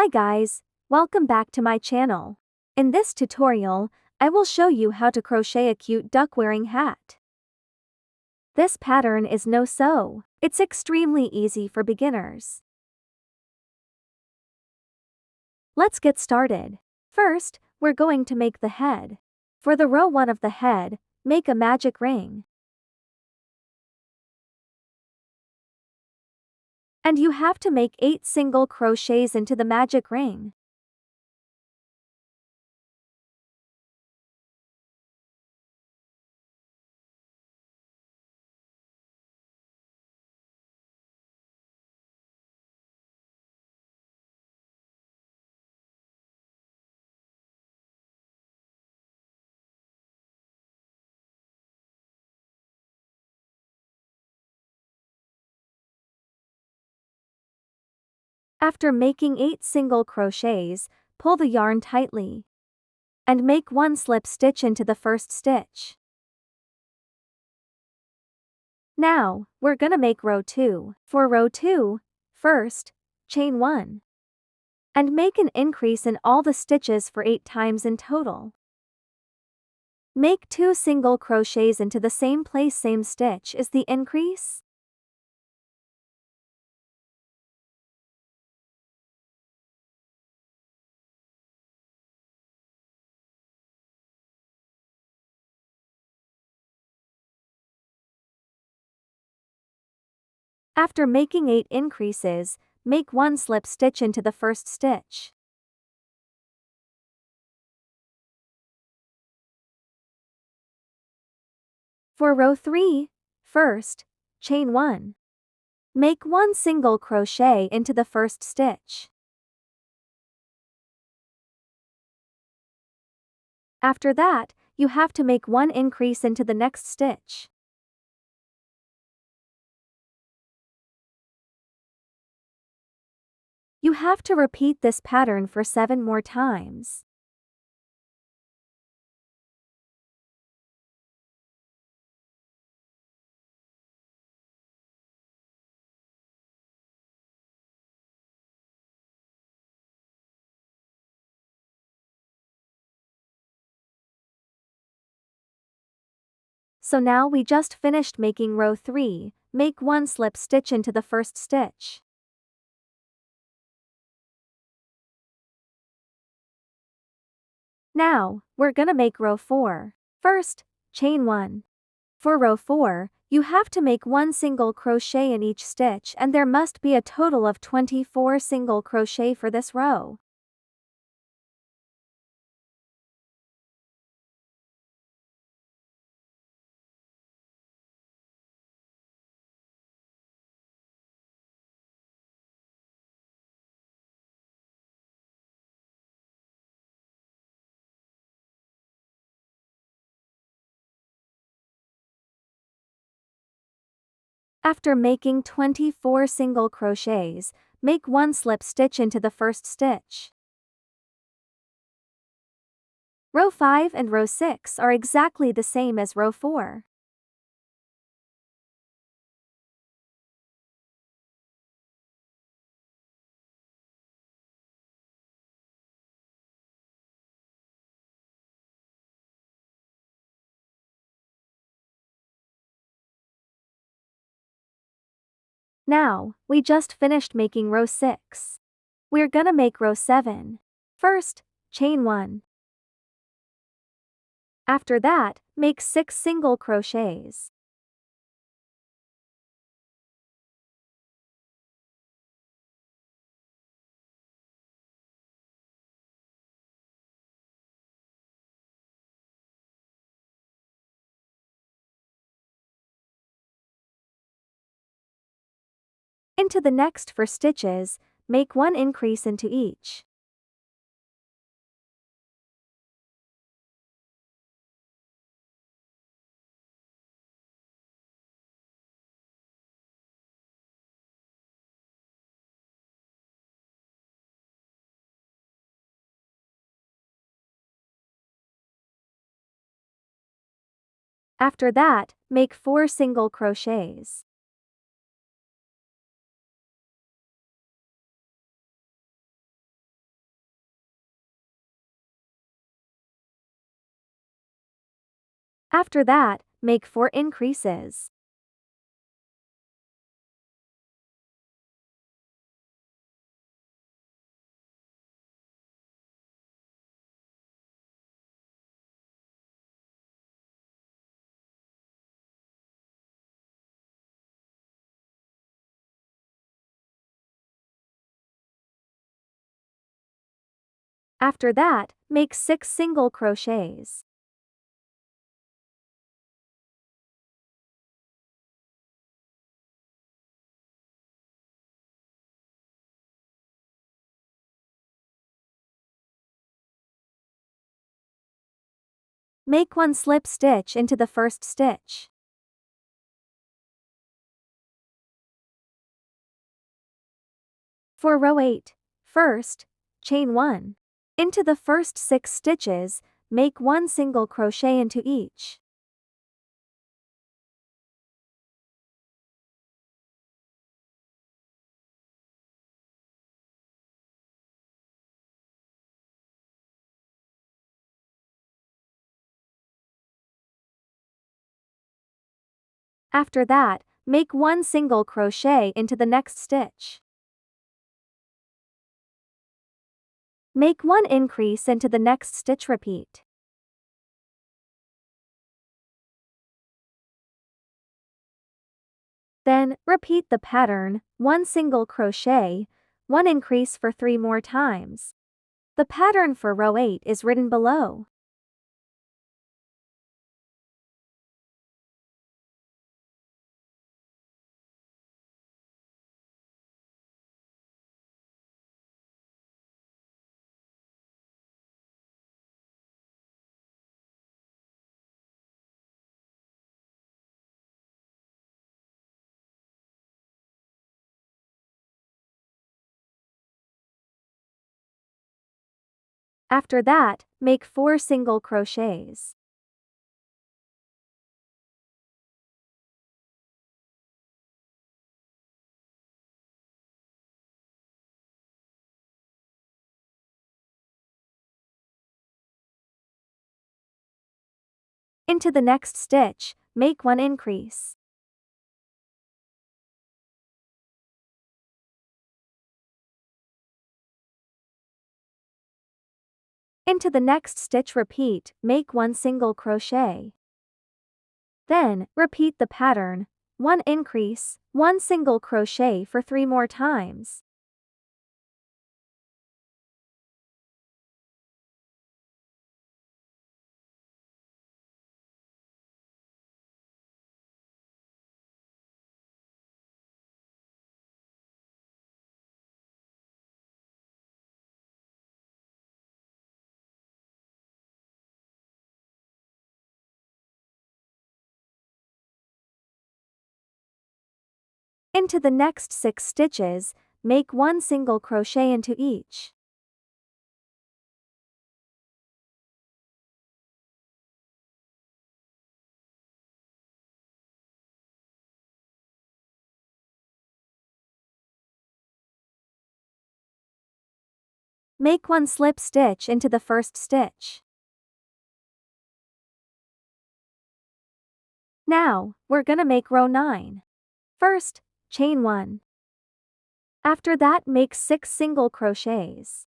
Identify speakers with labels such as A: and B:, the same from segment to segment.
A: Hi guys, welcome back to my channel. In this tutorial, I will show you how to crochet a cute duck wearing hat. This pattern is no-sew. It's extremely easy for beginners. Let's get started. First, we're going to make the head. For the row 1 of the head, make a magic ring. And you have to make 8 single crochets into the magic ring. After making 8 single crochets, pull the yarn tightly. And make 1 slip stitch into the first stitch. Now, we're gonna make row 2. For row 2, first, chain 1. And make an increase in all the stitches for 8 times in total. Make 2 single crochets into the same place, same stitch is the increase. After making 8 increases, make 1 slip stitch into the first stitch. For row 3, first, chain 1. Make 1 single crochet into the first stitch. After that, you have to make 1 increase into the next stitch. You have to repeat this pattern for 7 more times. So now we just finished making row 3, make 1 slip stitch into the first stitch. Now, we're gonna make row 4. First, chain 1. For row 4, you have to make 1 single crochet in each stitch and there must be a total of 24 single crochet for this row. After making 24 single crochets, make 1 slip stitch into the first stitch. Row 5 and row 6 are exactly the same as row 4. Now, we just finished making row 6. We're gonna make row 7. First, chain 1. After that, make 6 single crochets. Into the next 4 stitches, make 1 increase into each. After that, make 4 single crochets. After that, make 4 increases. After that, make 6 single crochets. Make 1 slip stitch into the first stitch. For row 8, first, chain 1. Into the first 6 stitches, make 1 single crochet into each. After that, make 1 single crochet into the next stitch. Make 1 increase into the next stitch. Repeat. Then, repeat the pattern, 1 single crochet, 1 increase for 3 more times. The pattern for row 8 is written below. After that, make 4 single crochets. Into the next stitch, make 1 increase. Into the next stitch. Repeat, make 1 single crochet. Then, repeat the pattern, 1 increase, 1 single crochet for 3 more times. Into the next 6 stitches, make 1 single crochet into each. Make 1 slip stitch into the first stitch. Now, we're gonna make row 9. First, chain 1. After that, make 6 single crochets.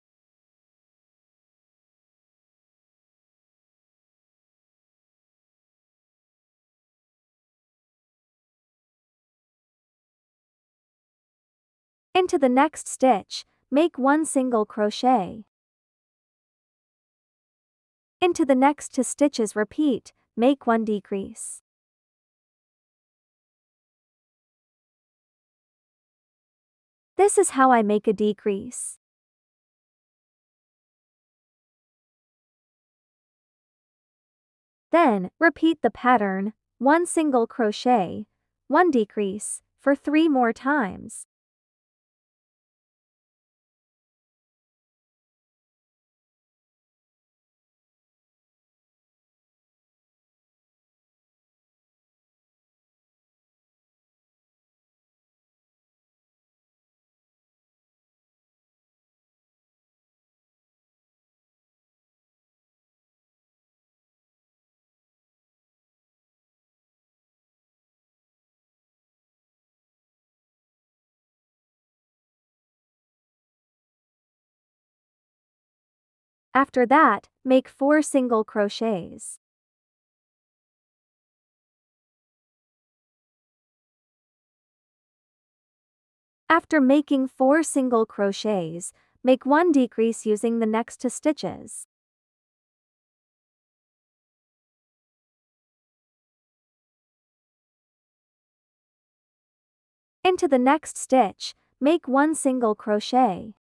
A: Into the next stitch, make 1 single crochet. Into the next 2 stitches. Repeat, make 1 decrease. This is how I make a decrease. Then, repeat the pattern, 1 single crochet, 1 decrease, for 3 more times. After that, make 4 single crochets. After making 4 single crochets, make 1 decrease using the next 2 stitches. Into the next stitch, make 1 single crochet.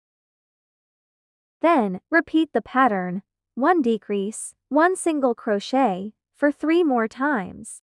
A: Then, repeat the pattern, 1 decrease, 1 single crochet, for 3 more times.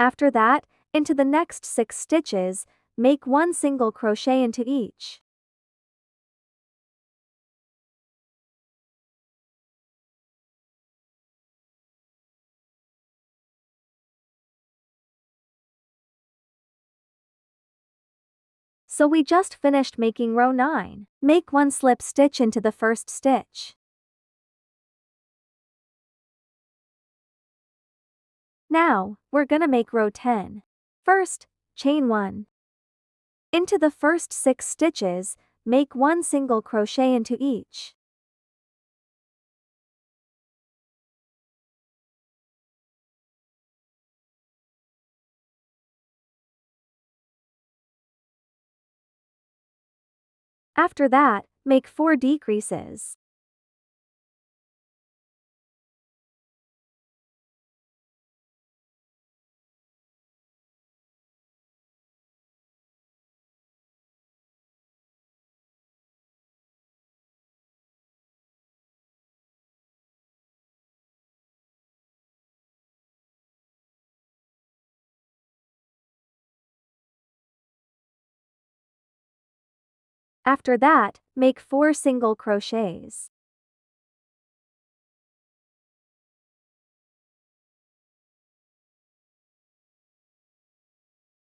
A: After that, into the next 6 stitches, make 1 single crochet into each. So we just finished making row 9. Make 1 slip stitch into the first stitch. Now, we're gonna make row 10. First, chain 1. Into the first 6 stitches, make 1 single crochet into each. After that, make 4 decreases. After that, make 4 single crochets.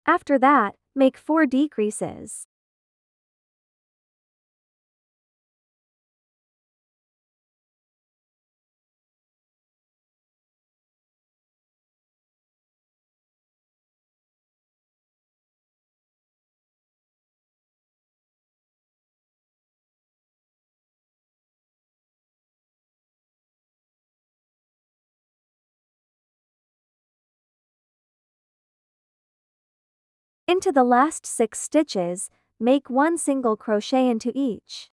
A: After that, make 4 decreases. Into the last 6 stitches, make 1 single crochet into each.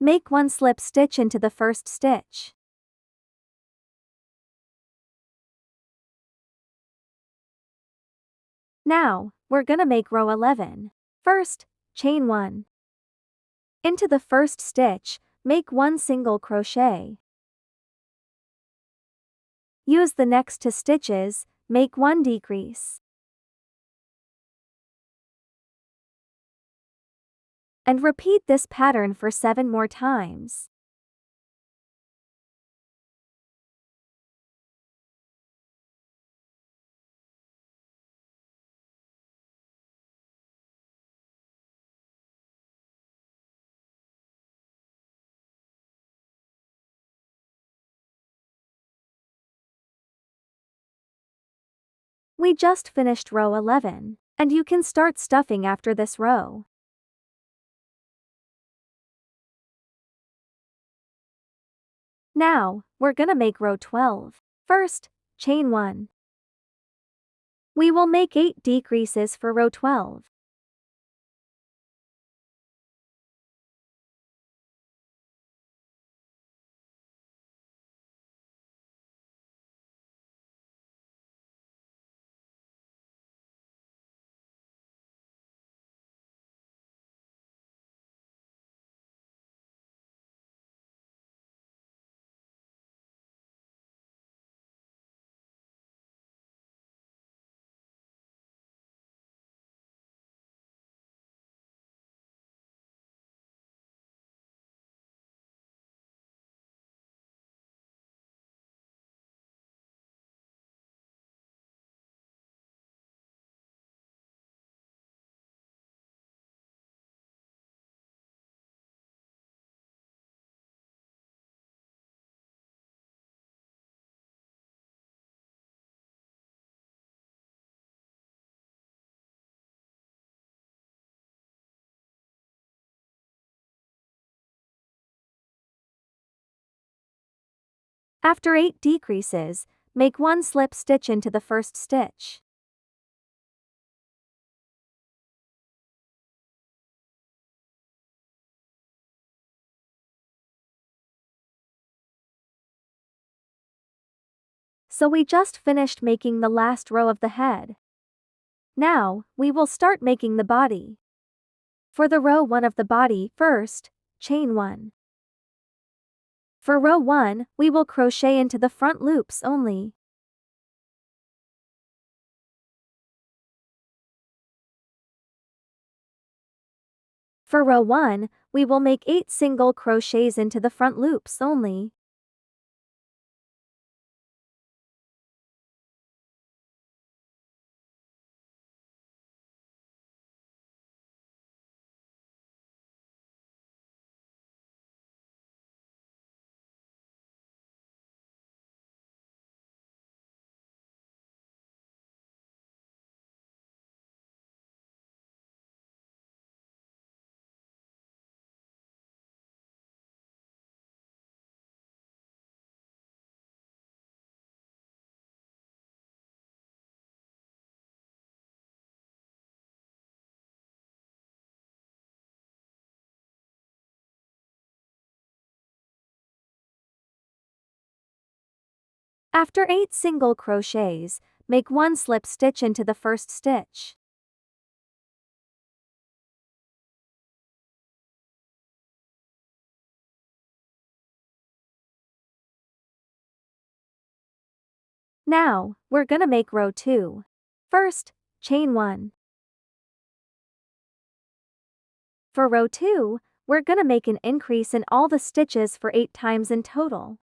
A: Make 1 slip stitch into the first stitch. Now, we're gonna make row 11. First, chain 1. Into the first stitch, make 1 single crochet. Use the next 2 stitches, make 1 decrease. And repeat this pattern for 7 more times. We just finished row 11, and you can start stuffing after this row. Now, we're gonna make row 12. First, chain 1. We will make 8 decreases for row 12. After 8 decreases, make 1 slip stitch into the first stitch. So we just finished making the last row of the head. Now, we will start making the body. For the row 1 of the body, first, chain 1. For row 1, we will crochet into the front loops only. For row 1, we will make 8 single crochets into the front loops only. After 8 single crochets, make 1 slip stitch into the first stitch. Now, we're gonna make row 2. First, chain 1. For row 2, we're gonna make an increase in all the stitches for 8 times in total.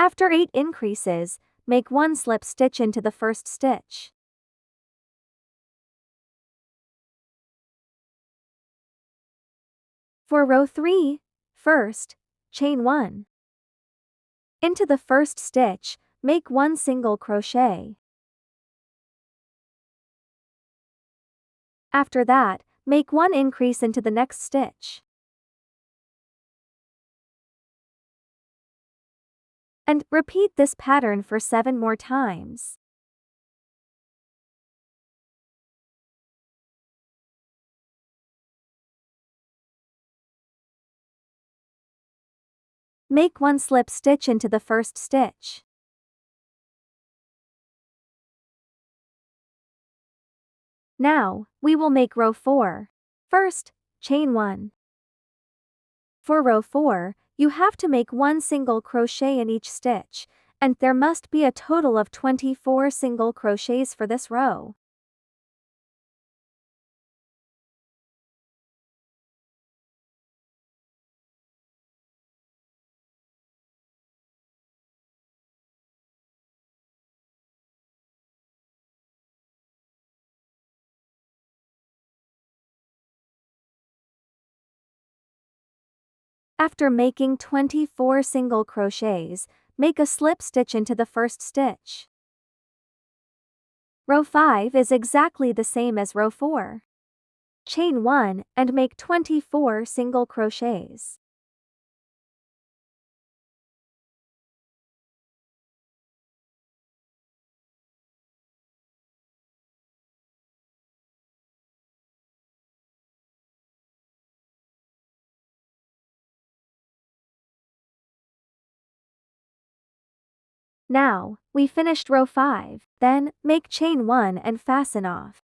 A: After 8 increases, make 1 slip stitch into the first stitch. For row 3, first, chain 1. Into the first stitch, make 1 single crochet. After that, make 1 increase into the next stitch. And repeat this pattern for 7 more times. Make 1 slip stitch into the first stitch. Now, we will make row 4. First, chain 1. For row 4, you have to make 1 single crochet in each stitch, and there must be a total of 24 single crochets for this row. After making 24 single crochets, make a slip stitch into the first stitch. Row 5 is exactly the same as row 4. Chain 1 and make 24 single crochets. Now, we finished row 5, then, make chain 1 and fasten off.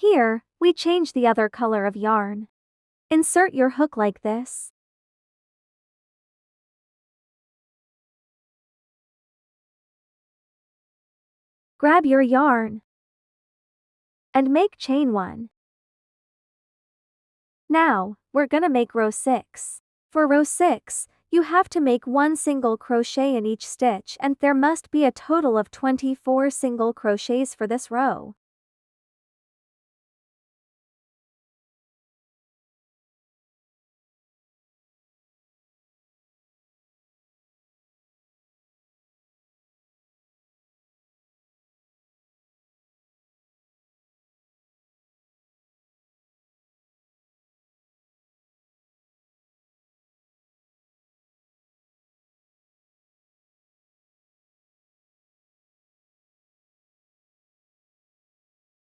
A: Here, we change the other color of yarn. Insert your hook like this. Grab your yarn and make chain 1. Now, we're gonna make row 6. For row 6, you have to make 1 single crochet in each stitch, and there must be a total of 24 single crochets for this row.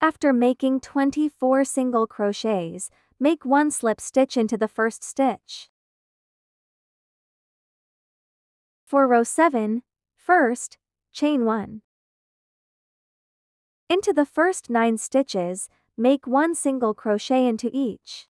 A: After making 24 single crochets, make 1 slip stitch into the first stitch. For row 7, first, chain 1. Into the first 9 stitches, make 1 single crochet into each.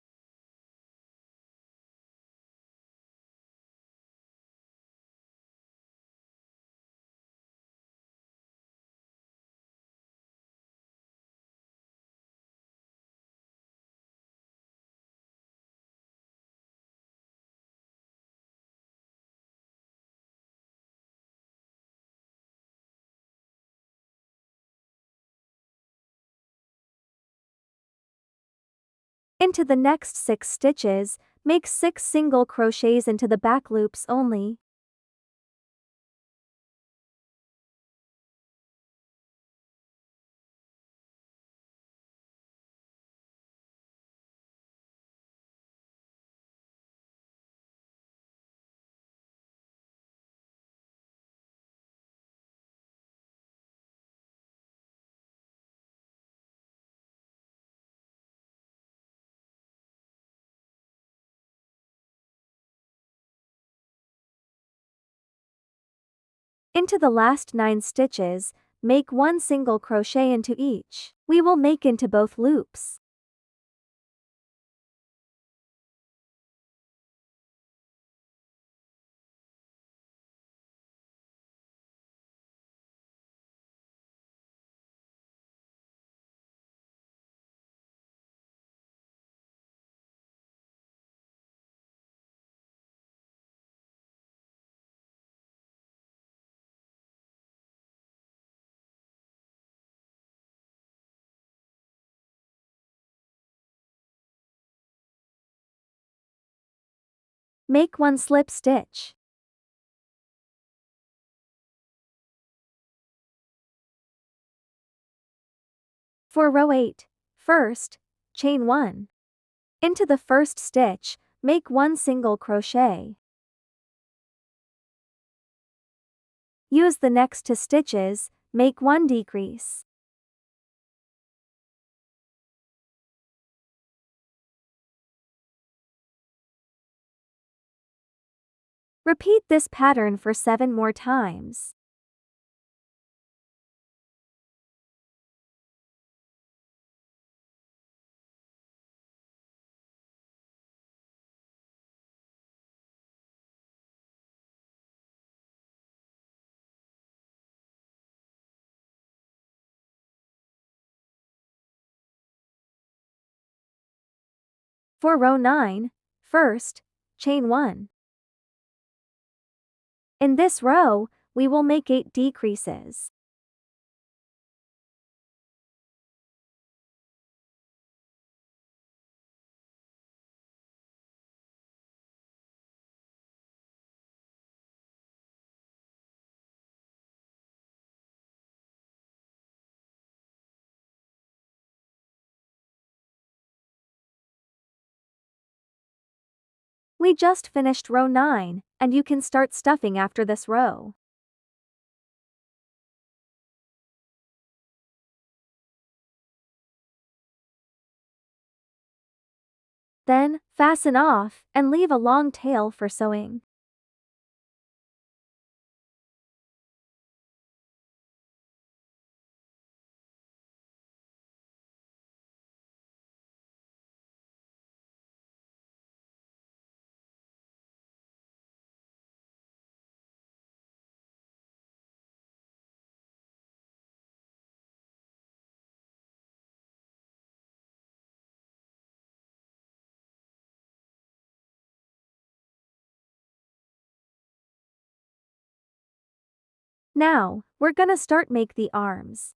A: Into the next 6 stitches, make 6 single crochets into the back loops only. Into the last 9 stitches, make 1 single crochet into each. We will make into both loops. Make 1 slip stitch. For row 8, first, chain 1. Into the first stitch, make 1 single crochet. Use the next 2 stitches, make 1 decrease. Repeat this pattern for 7 more times. For row 9, first, chain 1. In this row, we will make 8 decreases. We just finished row 9, and you can start stuffing after this row. Then, fasten off, and leave a long tail for sewing. Now, we're gonna start make the arms.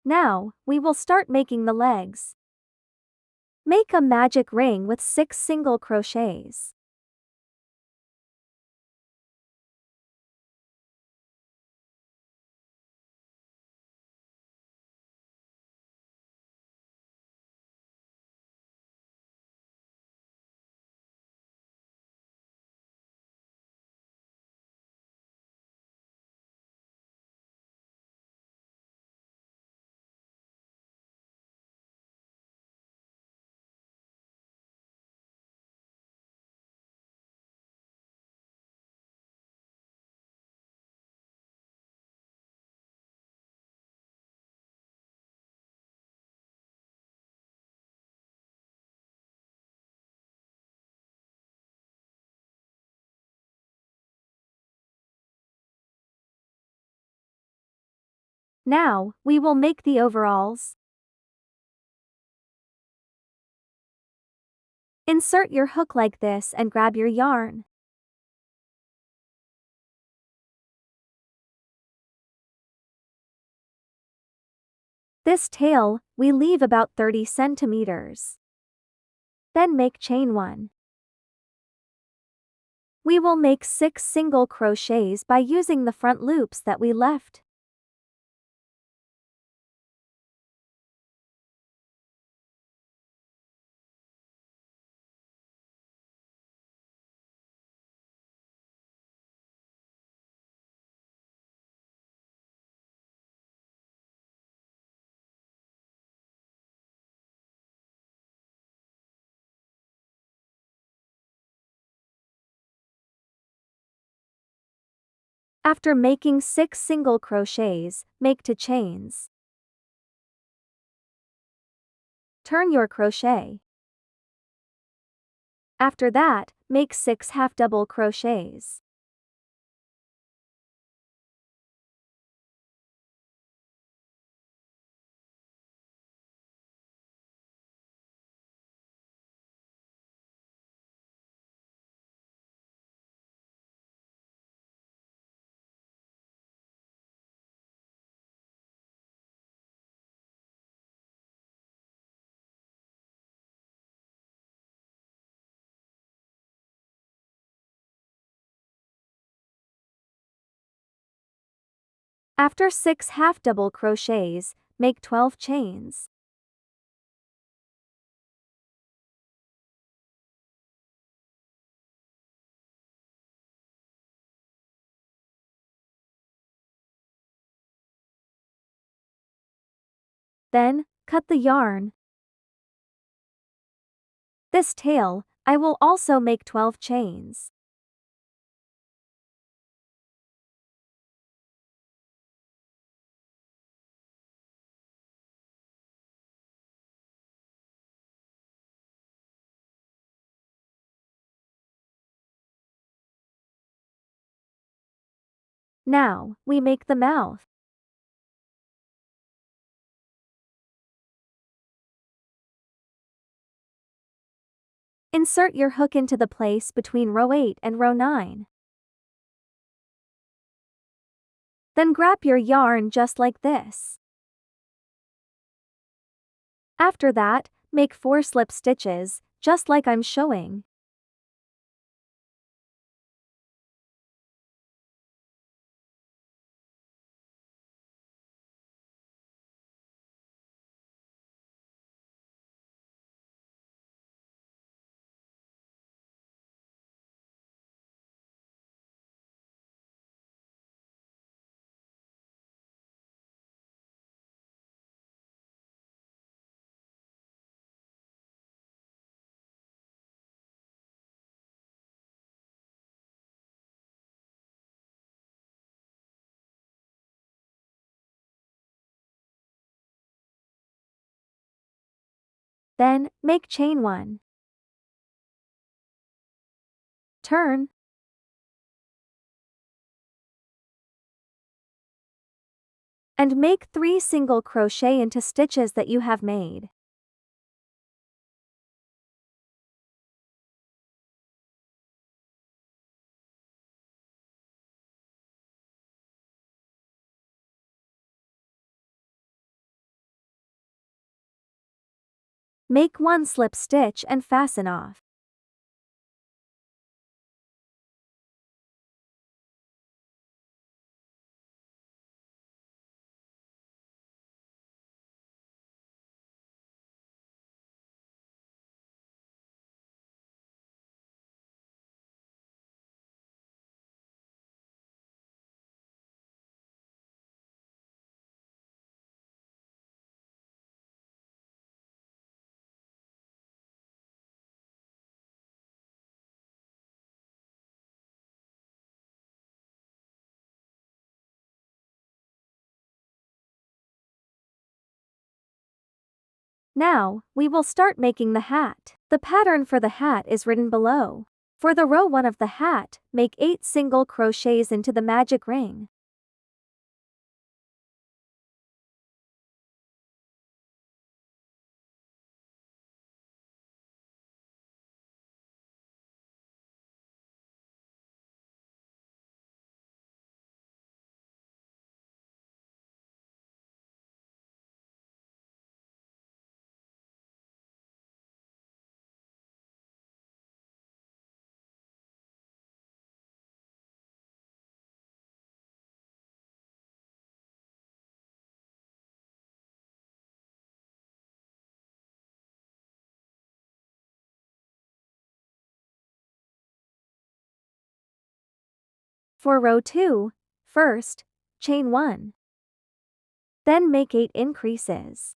A: Now, we will start making the legs. Make a magic ring with 6 single crochets. Now, we will make the overalls. Insert your hook like this and grab your yarn. This tail, we leave about 30 centimeters. Then make chain 1. We will make 6 single crochets by using the front loops that we left. After making 6 single crochets, make 2 chains. Turn your crochet. After that, make 6 half double crochets. After 6 half double crochets, make 12 chains. Then, cut the yarn. This tail, I will also make 12 chains. Now, we make the mouth. Insert your hook into the place between row 8 and row 9. Then grab your yarn just like this. After that, make 4 slip stitches, just like I'm showing. Then, make chain 1. Turn. And make 3 single crochet into stitches that you have made. Make 1 slip stitch and fasten off. Now, we will start making the hat. The pattern for the hat is written below. For the row 1 of the hat, make 8 single crochets into the magic ring. For row 2, first, chain 1. Then make 8 increases.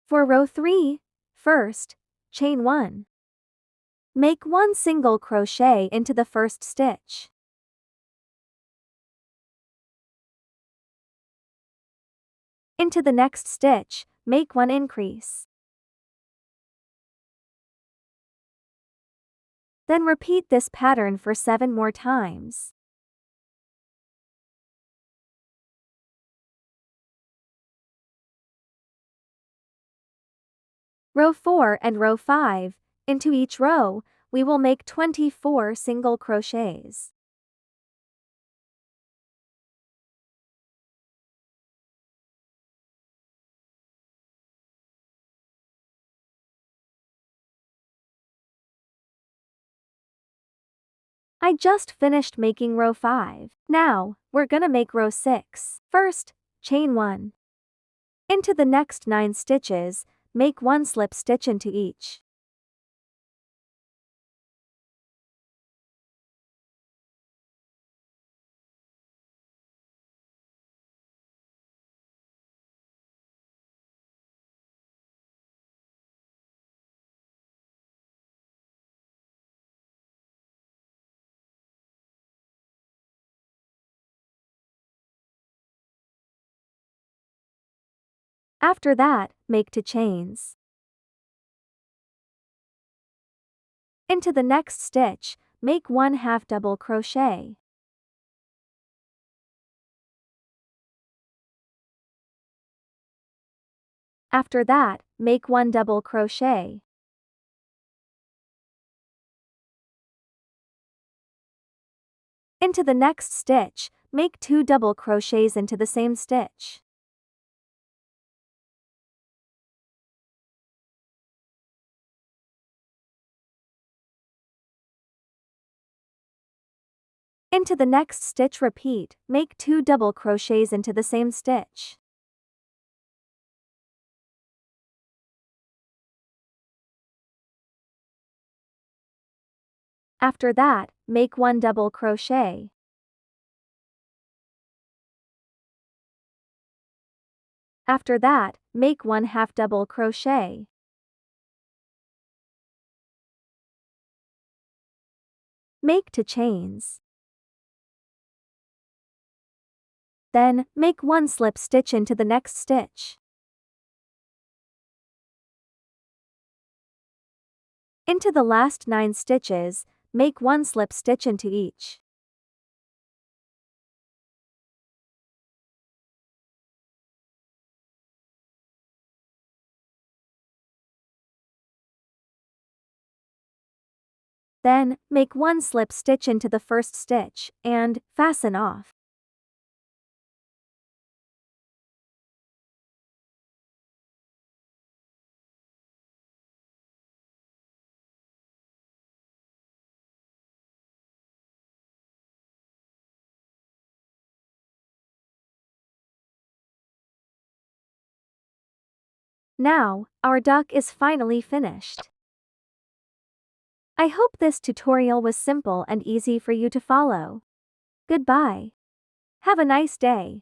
A: For row 3, first, chain 1. Make 1 single crochet into the first stitch. Into the next stitch, make 1 increase. Then repeat this pattern for 7 more times. Row 4 and row 5, into each row, we will make 24 single crochets. I just finished making row 5. Now, we're gonna make row 6. First, chain 1. Into the next 9 stitches, make 1 slip stitch into each. After that, make 2 chains. Into the next stitch, make 1 half double crochet. After that, make 1 double crochet. Into the next stitch, make 2 double crochets into the same stitch. Into the next stitch repeat, make 2 double crochets into the same stitch. After that, make 1 double crochet. After that, make 1 half double crochet. Make 2 chains. Then, make 1 slip stitch into the next stitch. Into the last 9 stitches, make 1 slip stitch into each. Then, make 1 slip stitch into the first stitch, and fasten off. Now, our duck is finally finished. I hope this tutorial was simple and easy for you to follow. Goodbye. Have a nice day.